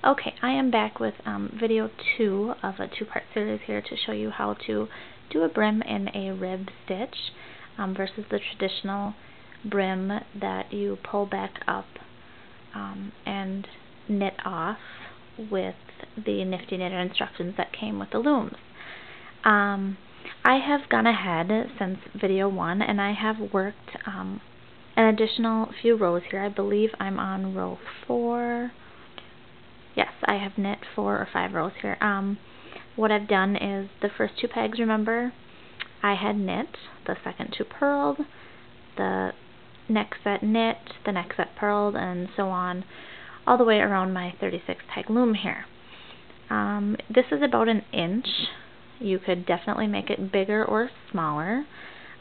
Okay, I am back with video 2 of a two-part series here to show you how to do a brim in a rib stitch versus the traditional brim that you pull back up and knit off with the Nifty Knitter instructions that came with the looms. I have gone ahead since video 1 and I have worked an additional few rows here. I believe I'm on row 4. Yes, I have knit 4 or 5 rows here. What I've done is the first 2 pegs, remember, I had knit, the second 2 purled, the next set knit, the next set purled, and so on, all the way around my 36 peg loom here. This is about 1 inch. You could definitely make it bigger or smaller.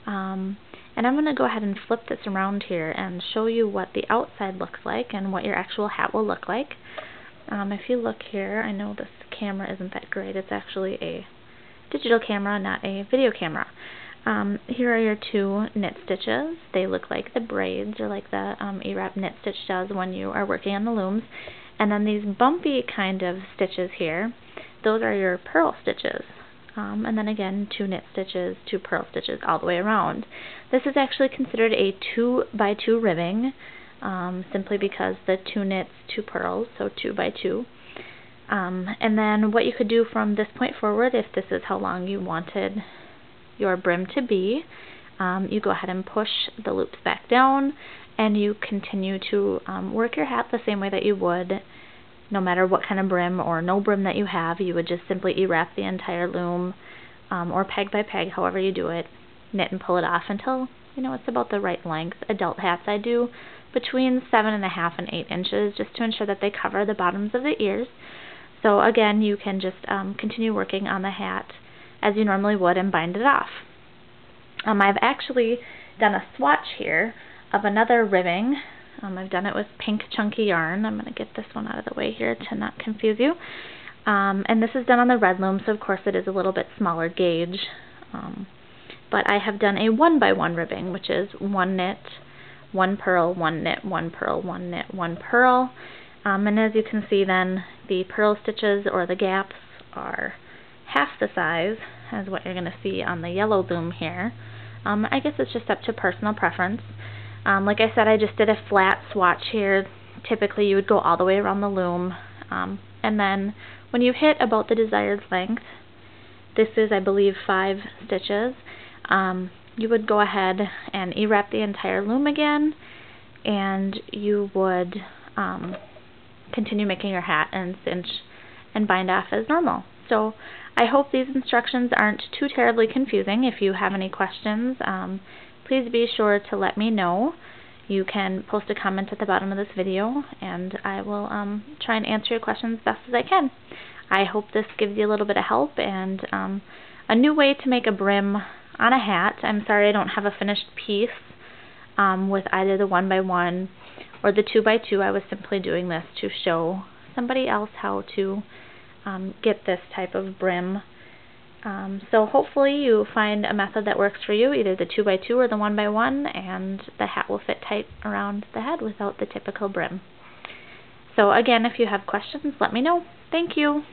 And I'm going to go ahead and flip this around here and show you what the outside looks like and what your actual hat will look like. If you look here, I know this camera isn't that great. It's actually a digital camera, not a video camera. Here are your 2 knit stitches. They look like the braids, or like the E-wrap knit stitch does when you are working on the looms. And then these bumpy kind of stitches here, those are your purl stitches. And then again, 2 knit stitches, 2 purl stitches all the way around. This is actually considered a 2 by 2 ribbing. Simply because the 2 knits, 2 purls, so 2 by 2. And then what you could do from this point forward, if this is how long you wanted your brim to be, you go ahead and push the loops back down and you continue to work your hat the same way that you would no matter what kind of brim or no brim that you have. You would just simply E-wrap the entire loom or peg by peg, however you do it, knit and pull it off until it's about the right length. Adult hats I do between 7.5 and 8 inches just to ensure that they cover the bottoms of the ears. So again, you can just continue working on the hat as you normally would and bind it off. I've actually done a swatch here of another ribbing. I've done it with pink chunky yarn. I'm going to get this one out of the way here to not confuse you. And this is done on the red loom, so of course it is a little bit smaller gauge. But I have done a 1 by 1 ribbing, which is 1 knit, 1 purl, 1 knit, 1 purl, 1 knit, 1 purl. And as you can see then, the purl stitches or the gaps are half the size as what you're going to see on the yellow loom here. I guess it's just up to personal preference. Like I said, I just did a flat swatch here. Typically you would go all the way around the loom. And then when you hit about the desired length, this is I believe 5 stitches, you would go ahead and E-wrap the entire loom again, and you would continue making your hat and cinch and bind off as normal. So I hope these instructions aren't too terribly confusing. If you have any questions, please be sure to let me know. You can post a comment at the bottom of this video, and I will try and answer your questions as best as I can. I hope this gives you a little bit of help and a new way to make a brim on a hat. I'm sorry I don't have a finished piece with either the 1 by 1 or the 2 by 2. I was simply doing this to show somebody else how to get this type of brim. So hopefully you find a method that works for you, either the 2 by 2 or the 1 by 1, and the hat will fit tight around the head without the typical brim. So again, if you have questions, let me know. Thank you.